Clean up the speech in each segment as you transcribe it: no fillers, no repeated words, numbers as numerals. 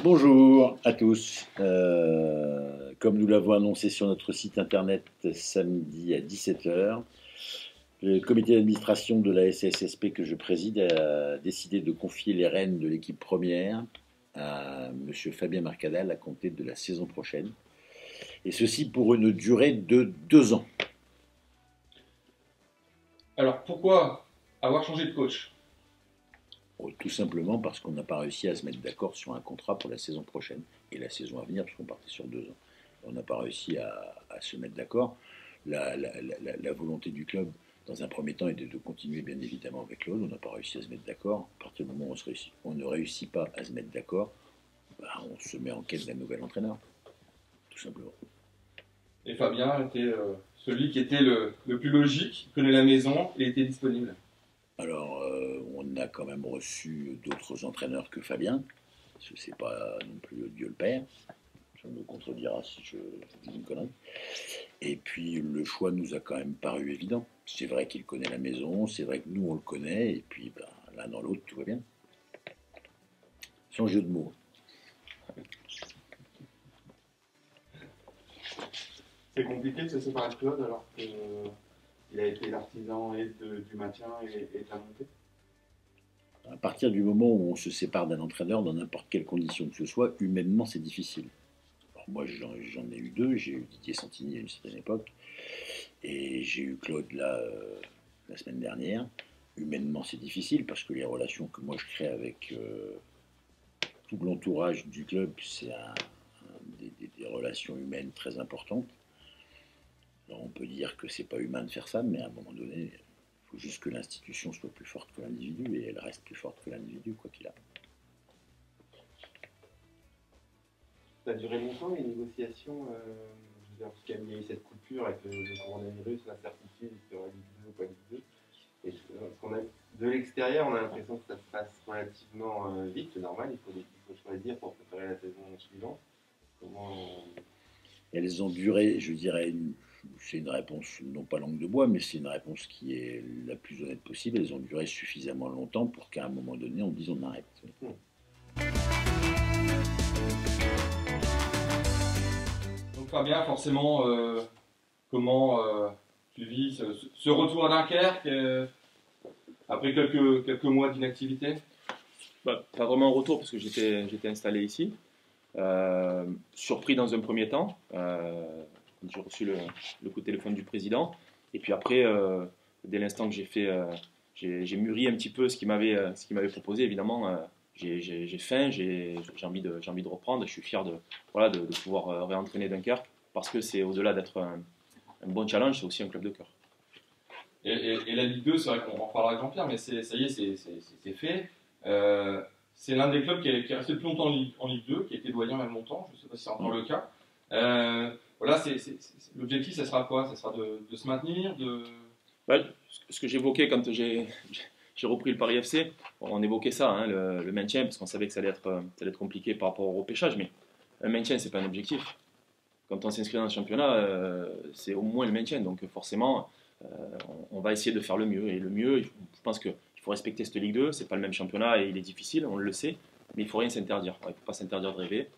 Bonjour à tous. Comme nous l'avons annoncé sur notre site internet samedi à 17 heures, le comité d'administration de la SSSP que je préside a décidé de confier les rênes de l'équipe première à M. Fabien Marcadal à compter de la saison prochaine. Et ceci pour une durée de 2 ans. Alors pourquoi avoir changé de coach? Tout simplement parce qu'on n'a pas réussi à se mettre d'accord sur un contrat pour la saison prochaine et la saison à venir, puisqu'on partait sur 2 ans. On n'a pas réussi à se mettre d'accord. La volonté du club, dans un premier temps, était de continuer bien évidemment avec Claude. On n'a pas réussi à se mettre d'accord. À partir du moment où on ne réussit pas à se mettre d'accord, on se met en quête d'un nouvel entraîneur, tout simplement. Et Fabien était celui qui était le plus logique, il connaît la maison, il était disponible. Alors, on a quand même reçu d'autres entraîneurs que Fabien, parce que c'est pas non plus Dieu le Père. Ça me contredira si je dis une connerie. Et puis, le choix nous a quand même paru évident. C'est vrai qu'il connaît la maison, c'est vrai que nous, on le connaît, et puis l'un dans l'autre, tout va bien. Sans jeu de mots. C'est compliqué de se séparer de Claude alors qu'il a été l'artisan du maintien et de la montée. À partir du moment où on se sépare d'un entraîneur, dans n'importe quelle condition que ce soit, humainement, c'est difficile. Alors moi, j'en ai eu deux. J'ai eu Didier Santini à une certaine époque, et j'ai eu Claude là, la semaine dernière. Humainement, c'est difficile parce que les relations que moi je crée avec tout l'entourage du club, c'est des relations humaines très importantes. Alors on peut dire que c'est pas humain de faire ça, mais à un moment donné, il faut juste que l'institution soit plus forte que l'individu, et elle reste plus forte que l'individu, quoi qu'il a. Ça a duré longtemps les négociations, parce qu'il y a eu cette coupure avec le coronavirus, l'incertitude, il y aura Ligue 2 ou pas Ligue 2. Et de l'extérieur, on a l'impression que ça se passe relativement vite, c'est normal, il faut choisir pour préparer la saison suivante. Elles ont duré, je dirais, c'est une réponse non pas langue de bois, mais c'est une réponse qui est la plus honnête possible. Elles ont duré suffisamment longtemps pour qu'à un moment donné, on dise on arrête. Donc Fabien, forcément, comment tu vis ce retour à Dunkerque après quelques mois d'inactivité? Pas vraiment un retour parce que j'étais installé ici. Surpris dans un premier temps, j'ai reçu le coup de téléphone du président, et puis après, dès l'instant que j'ai mûri un petit peu ce qu'il m'avait proposé. Évidemment, j'ai faim, j'ai envie de reprendre. Je suis fier de pouvoir réentraîner Dunkerque, parce que c'est au-delà d'être un bon challenge, c'est aussi un club de cœur. Et la Ligue 2, c'est vrai qu'on en reparlera avec Jean-Pierre, mais ça y est, c'est fait. C'est l'un des clubs qui est resté le plus longtemps en Ligue 2, qui a été doyen même longtemps, je ne sais pas si c'est encore le cas. Voilà, l'objectif, ça sera quoi? Ça sera de se maintenir Ce que j'évoquais quand j'ai repris le Paris FC, on évoquait ça, hein, le maintien, parce qu'on savait que ça allait être compliqué par rapport au repêchage, mais un maintien, c'est pas un objectif. Quand on s'inscrit dans le championnat, c'est au moins le maintien, donc forcément, on va essayer de faire le mieux. Et le mieux, je pense qu'il faut respecter cette Ligue 2, c'est pas le même championnat et il est difficile, on le sait, mais il faut rien s'interdire. Il ne faut pas s'interdire de rêver.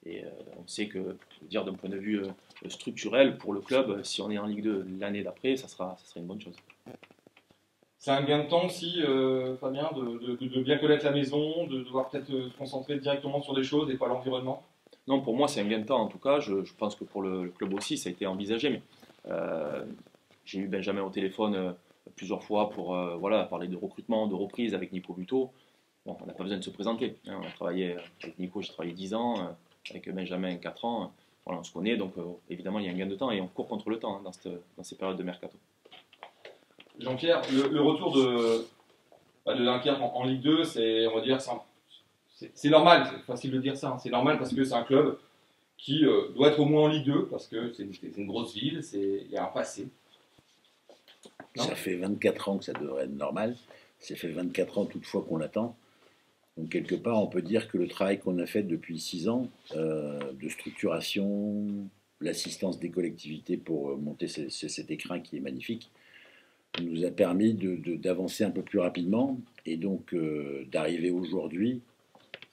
Et on sait que, dire d'un point de vue structurel, pour le club, si on est en Ligue 2 l'année d'après, ça sera une bonne chose. C'est un gain de temps aussi, Fabien, de bien connaître la maison, de devoir peut-être se concentrer directement sur des choses et pas l'environnement? Non, pour moi, c'est un gain de temps en tout cas. Je pense que pour le club aussi, ça a été envisagé. Mais j'ai eu Benjamin au téléphone plusieurs fois pour parler de recrutement, de reprise avec Nico Buteau. Bon, on n'a pas besoin de se présenter. Hein. On a travaillé avec Nico, j'ai travaillé 10 ans, avec Benjamin 4 ans. Voilà, on se connaît, donc évidemment, il y a un gain de temps et on court contre le temps, hein, dans ces périodes de mercato. Jean-Pierre, le retour de Dunkerque en Ligue 2, on va dire, c'est normal, c'est facile de dire ça, hein. C'est normal parce que c'est un club qui doit être au moins en Ligue 2, parce que c'est une grosse ville, il y a un passé. Non, ça fait 24 ans que ça devrait être normal. Ça fait 24 ans toutefois qu'on l'attend. Donc quelque part, on peut dire que le travail qu'on a fait depuis 6 ans, de structuration, l'assistance des collectivités pour monter cet écrin qui est magnifique, nous a permis d'avancer un peu plus rapidement et donc d'arriver aujourd'hui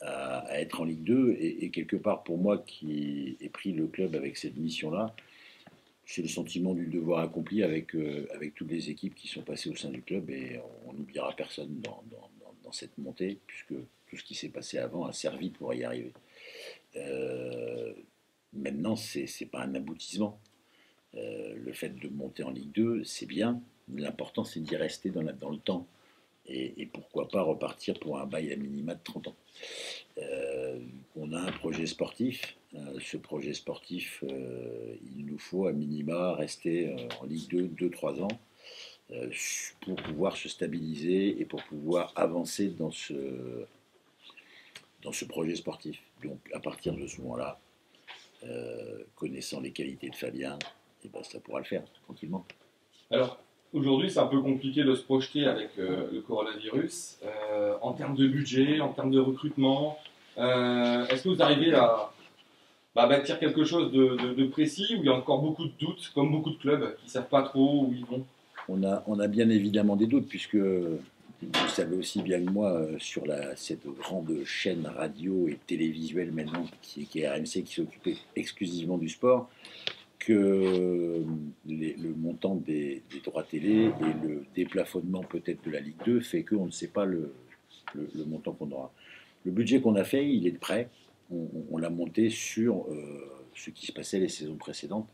à être en Ligue 2. Et quelque part, pour moi qui ai pris le club avec cette mission-là, c'est le sentiment du devoir accompli avec toutes les équipes qui sont passées au sein du club. Et on n'oubliera personne dans cette montée, puisque tout ce qui s'est passé avant a servi pour y arriver. Maintenant, c'est pas un aboutissement. Le fait de monter en Ligue 2, c'est bien. L'important, c'est d'y rester dans le temps. Et pourquoi pas repartir pour un bail à minima de 30 ans. On a un projet sportif. Ce projet sportif, il nous faut à minima rester en Ligue 2 2-3 ans pour pouvoir se stabiliser et pour pouvoir avancer dans ce projet sportif. Donc à partir de ce moment-là, connaissant les qualités de Fabien, et ben, ça pourra le faire tranquillement. Alors, aujourd'hui, c'est un peu compliqué de se projeter avec le coronavirus. En termes de budget, en termes de recrutement, est-ce que vous arrivez à bâtir quelque chose de précis, où il y a encore beaucoup de doutes, comme beaucoup de clubs qui ne savent pas trop où ils vont? On a bien évidemment des doutes, puisque vous savez aussi bien que moi, sur cette grande chaîne radio et télévisuelle maintenant, qui est RMC, qui s'occupe exclusivement du sport, que le montant des droits télé et le déplafonnement peut-être de la Ligue 2 fait qu'on ne sait pas le montant qu'on aura. Le budget qu'on a fait, il est prêt. On l'a monté sur ce qui se passait les saisons précédentes.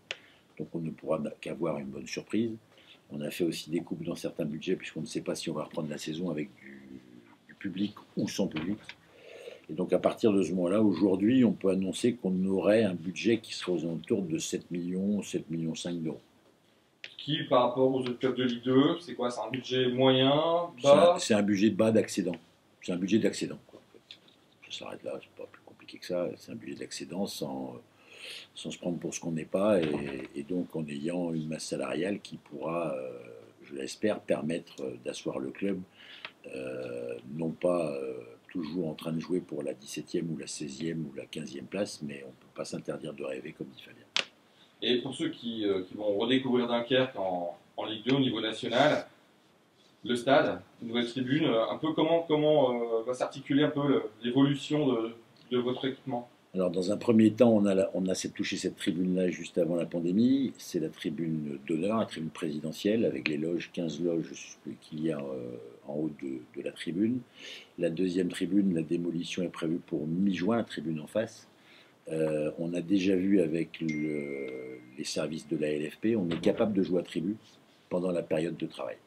Donc on ne pourra qu'avoir une bonne surprise. On a fait aussi des coupes dans certains budgets, puisqu'on ne sait pas si on va reprendre la saison avec du public ou sans public. Et donc à partir de ce moment-là, aujourd'hui, on peut annoncer qu'on aurait un budget qui serait aux alentours de 7 millions, 7,5 millions d'euros. Qui, par rapport aux autres clubs de Ligue 2, c'est quoi? C'est un budget moyen, bas? C'est un budget de bas d'accédant. C'est un budget d'accédant. Ça s'arrête là, c'est pas plus compliqué que ça. C'est un budget d'accédant sans se prendre pour ce qu'on n'est pas, et donc en ayant une masse salariale qui pourra, je l'espère, permettre d'asseoir le club, non pas toujours en train de jouer pour la 17e ou la 16e ou la 15e place, mais on ne peut pas s'interdire de rêver, comme dit Fabien. Et pour ceux qui vont redécouvrir Dunkerque en Ligue 2 au niveau national, le stade, une nouvelle tribune, un peu comment va s'articuler un peu l'évolution de votre équipement? Alors, dans un premier temps, on a touché cette tribune-là juste avant la pandémie. C'est la tribune d'honneur, la tribune présidentielle, avec les loges, 15 loges qu'il y a en haut de la tribune. La deuxième tribune, la démolition est prévue pour mi-juin, la tribune en face. On a déjà vu avec les services de la LFP, on est capable de jouer à tribu pendant la période de travail,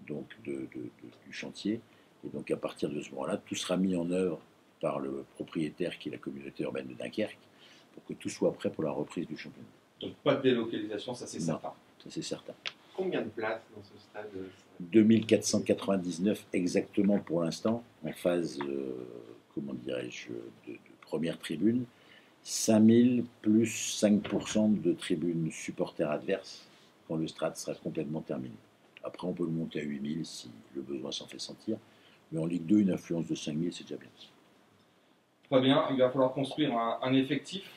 donc du chantier. Et donc, à partir de ce moment-là, tout sera mis en œuvre par le propriétaire qui est la communauté urbaine de Dunkerque, pour que tout soit prêt pour la reprise du championnat. Donc pas de délocalisation, ça c'est certain. Ça c'est certain. Combien de places dans ce stade? 2499 exactement pour l'instant, en phase, comment dirais-je, de première tribune. 5000 plus 5% de tribunes supporters adverses quand le stade sera complètement terminé. Après on peut le monter à 8000 si le besoin s'en fait sentir, mais en Ligue 2, une influence de 5000, c'est déjà bien. Fabien, il va falloir construire un effectif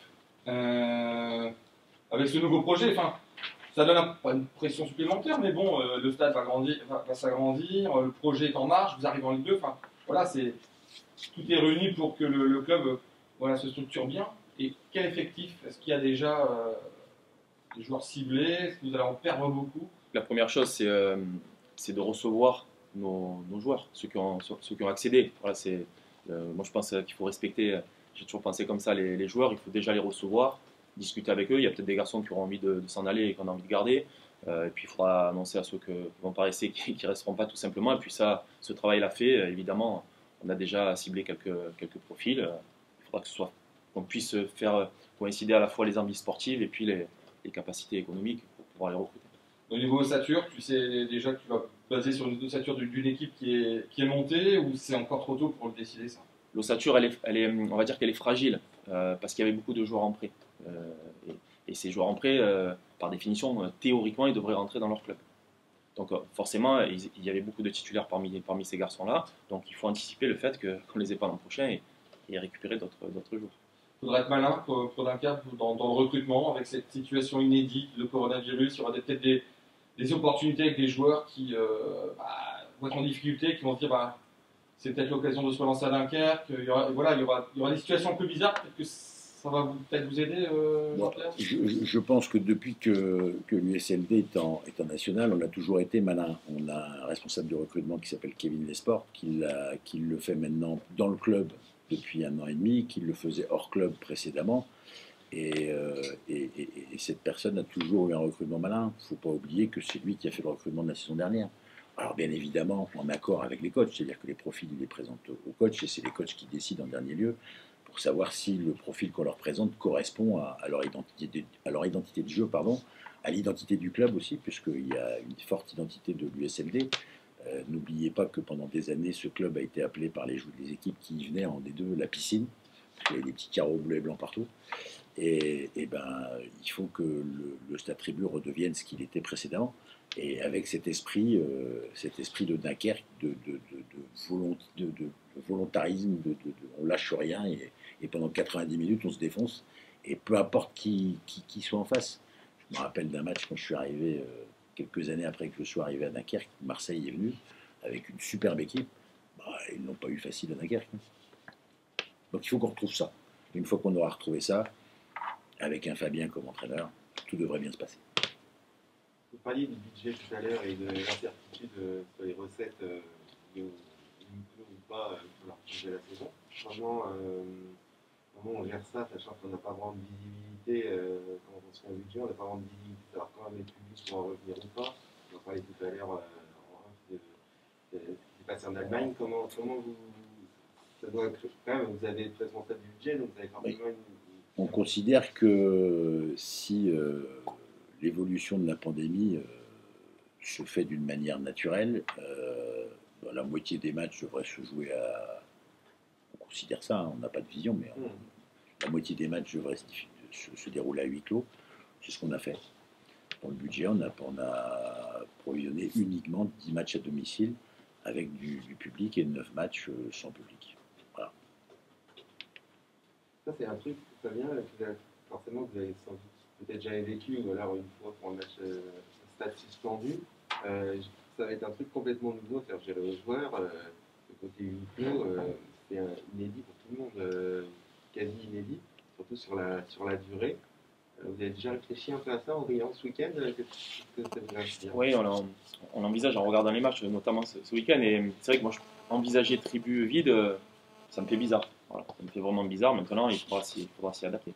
avec ce nouveau projet. Enfin, ça donne pas une pression supplémentaire, mais bon, le stade va s'agrandir, le projet est en marche, vous arrivez en Ligue 2. Enfin, voilà, tout est réuni pour que le club se structure bien. Et quel effectif? Est-ce qu'il y a déjà des joueurs ciblés? Est-ce que vous allez en perdre beaucoup? La première chose, c'est de recevoir nos joueurs, ceux qui ont accédé. Voilà, moi, je pense qu'il faut respecter, j'ai toujours pensé comme ça, les joueurs. Il faut déjà les recevoir, discuter avec eux. Il y a peut-être des garçons qui auront envie de s'en aller et qui ont envie de garder. Et puis, il faudra annoncer à ceux qui vont pas rester, qui ne resteront pas tout simplement. Et puis, ce travail l'a fait. Évidemment, on a déjà ciblé quelques profils. Il faudra qu'on puisse faire coïncider à la fois les envies sportives et puis les capacités économiques pour pouvoir les recruter. Au niveau ossature, tu sais déjà que tu vas baser sur une ossature d'une équipe qui est montée, ou c'est encore trop tôt pour le décider ça? L'ossature, on va dire qu'elle est fragile parce qu'il y avait beaucoup de joueurs en prêt. Et ces joueurs en prêt, par définition, théoriquement, ils devraient rentrer dans leur club. Donc forcément, il y avait beaucoup de titulaires parmi ces garçons-là. Donc il faut anticiper le fait qu'on ne les ait pas l'an prochain et récupérer d'autres joueurs. Il faudra être malin pour Dunkerque dans le recrutement, avec cette situation inédite, le coronavirus. Il y aura peut-être des opportunités avec des joueurs qui vont être en difficulté, qui vont se dire c'est peut-être l'occasion de se relancer à Dunkerque. Il y aura des situations un peu bizarres. Peut-être que ça va peut-être vous aider, Jean-Pierre. Je pense que depuis que l'USLD est en national, on a toujours été malin. On a un responsable de recrutement qui s'appelle Kevin Lesport, qui le fait maintenant dans le club depuis 1 an et demi, qui le faisait hors club précédemment. Et cette personne a toujours eu un recrutement malin. Il ne faut pas oublier que c'est lui qui a fait le recrutement de la saison dernière. Alors bien évidemment, en accord avec les coachs, c'est-à-dire que les profils, il les présente aux coachs, et c'est les coachs qui décident en dernier lieu pour savoir si le profil qu'on leur présente correspond à leur identité de jeu, à l'identité du club aussi, puisqu'il y a une forte identité de l'USLD. N'oubliez pas que pendant des années, ce club a été appelé par les équipes qui y venaient en D2 la piscine, parce qu'il y a des petits carreaux bleus et blancs partout. Et il faut que le Stade Tribu redevienne ce qu'il était précédemment. Et avec cet esprit de Dunkerque, de volontarisme, on lâche rien et pendant 90 minutes on se défonce. Et peu importe qui soit en face. Je me rappelle d'un match quand je suis arrivé, quelques années après que je sois arrivé à Dunkerque, Marseille est venu avec une superbe équipe. Ils n'ont pas eu facile à Dunkerque. Donc il faut qu'on retrouve ça. Une fois qu'on aura retrouvé ça, avec un Fabien comme entraîneur, tout devrait bien se passer. Vous parliez du budget tout à l'heure et de l'incertitude sur les recettes liées au ou pas pour la reprise de la saison. Comment on gère ça, sachant qu'on n'a pas vraiment de visibilité quand on se fait un budget, on n'a pas vraiment de visibilité de savoir quand même les publics vont en revenir ou pas. On en parlait tout à l'heure de ce qui s'est passé en Allemagne. Comment vous. Ça doit être, quand même, vous avez être responsable du budget, donc vous avez forcément On considère que si l'évolution de la pandémie se fait d'une manière naturelle, la moitié des matchs devraient se jouer à. On considère ça, on n'a pas de vision, mais la moitié des matchs devraient se dérouler à huis clos. C'est ce qu'on a fait. Dans le budget, on a provisionné uniquement 10 matchs à domicile avec du public et 9 matchs sans public. Voilà. Ça, c'est un truc, ça vient, forcément, vous avez sans doute peut-être jamais vécu, ou alors une fois pour un match stade suspendu. Ça va être un truc complètement nouveau, faire gérer aux joueurs. Le côté huis clos, c'est inédit pour tout le monde, quasi inédit, surtout sur la durée. Vous avez déjà réfléchi un peu à ça en riant ce week-end? Oui, on envisage en regardant les matchs, notamment ce week-end. Et c'est vrai que moi, envisager tribu vide, ça me fait bizarre. Voilà, ça me fait vraiment bizarre. Maintenant, il faudra s'y adapter.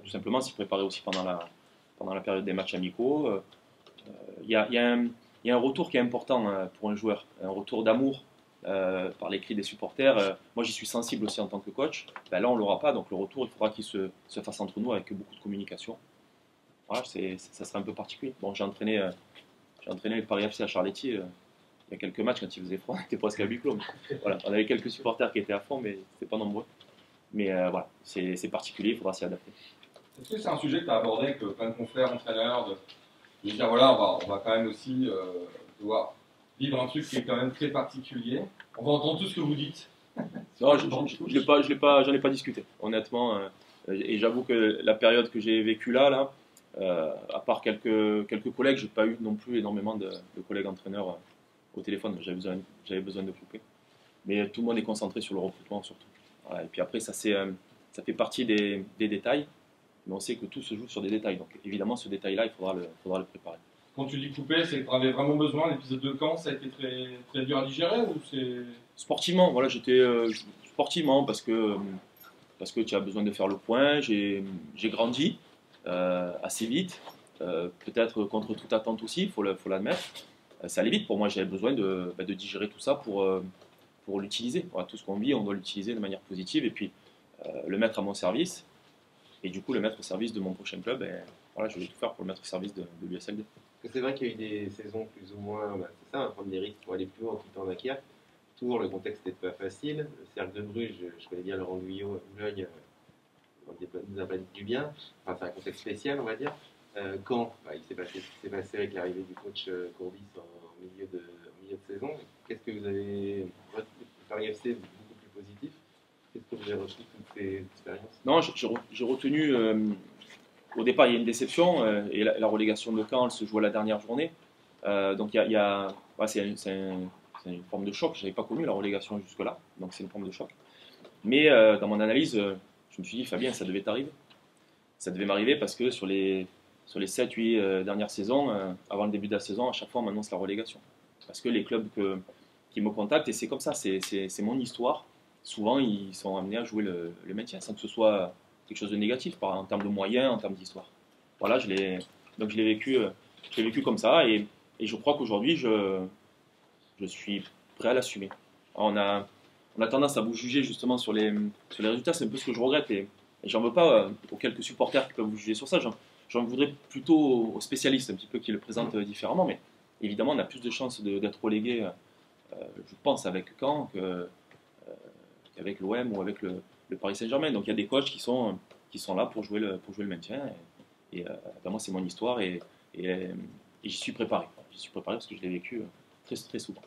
Tout simplement, s'y préparer aussi pendant la période des matchs amicaux. Il y a un retour qui est important pour un joueur, un retour d'amour par les cris des supporters. Moi, j'y suis sensible aussi en tant que coach. Là, on ne l'aura pas, donc le retour, il faudra qu'il se fasse entre nous avec beaucoup de communication. Voilà, ça serait un peu particulier. Bon, j'ai entraîné le Paris FC à Charletti il y a quelques matchs quand il faisait froid, on était presque à huis clos. Voilà, on avait quelques supporters qui étaient à fond, mais c'était pas nombreux. Mais voilà, c'est particulier, il faudra s'y adapter. Est-ce que c'est un sujet que tu as abordé avec plein de confrères, entraîneurs, de dire voilà, on va quand même aussi devoir vivre un truc qui est quand même très particulier. On va entendre tout ce que vous dites. Non, j'en ai pas discuté, honnêtement. Et j'avoue que la période que j'ai vécue là, à part quelques collègues, j'ai pas eu non plus énormément de collègues entraîneurs au téléphone. J'avais besoin de couper. Mais tout le monde est concentré sur le recrutement surtout. Voilà. Et puis après, ça fait partie des détails. Mais on sait que tout se joue sur des détails. Donc évidemment, ce détail-là, il faudra le préparer. Quand tu dis couper, c'est que tu en avais vraiment besoin. L'épisode de Caen, ça a été très, très dur à digérer ou c'est... Sportivement, voilà, j'étais sportivement parce que tu as besoin de faire le point. J'ai grandi assez vite, peut-être contre toute attente aussi, il faut l'admettre. Ça allait vite pour moi, j'avais besoin de digérer tout ça pour l'utiliser. Voilà, tout ce qu'on vit, on doit l'utiliser de manière positive et puis le mettre à mon service. Et du coup, le mettre au service de mon prochain club, voilà, je vais tout faire pour le mettre au service de l'USLD. Parce que c'est vrai qu'il y a eu des saisons plus ou moins, c'est ça, prendre des risques pour aller plus haut en quittant Dunkerque. Toujours, le contexte n'était pas facile. Le Cercle de Bruges, je connais bien Laurent Guyot, Boulogne, nous a pas dit du bien. Enfin, c'est un contexte spécial, on va dire. Quand il s'est passé ce qui s'est passé avec l'arrivée du coach Courbis en milieu de saison. Qu'est-ce que vous avez retenu? Paris FC beaucoup plus positif. Qu'est-ce que vous avez retenu de toutes ces expériences? Non, j'ai retenu. Au départ, il y a une déception et la relégation de Caen, elle se joue à la dernière journée. Donc, c'est c'est une forme de choc. Je n'avais pas connu la relégation jusque-là, donc c'est une forme de choc. Mais dans mon analyse, je me suis dit, Fabien, ça devait t'arriver. Ça devait m'arriver parce que sur les 7-8 dernières saisons, avant le début de la saison, à chaque fois on m'annonce la relégation. Parce que les clubs qui me contactent, et c'est comme ça, c'est mon histoire, souvent ils sont amenés à jouer le maintien, sans que ce soit quelque chose de négatif, en termes de moyens, en termes d'histoire. Voilà, donc je l'ai vécu comme ça, et je crois qu'aujourd'hui, je suis prêt à l'assumer. On a tendance à vous juger justement sur les résultats, c'est un peu ce que je regrette, et j'en veux pas aux quelques supporters qui peuvent vous juger sur ça, j'en voudrais plutôt aux spécialistes un petit peu qui le présentent différemment, mais évidemment on a plus de chances d'être relégué, je pense, avec Caen qu'avec l'OM ou avec le Paris Saint-Germain. Donc il y a des coachs qui sont là pour jouer le maintien, et ben, moi c'est mon histoire, et j'y suis préparé. J'y suis préparé parce que je l'ai vécu très, très souvent.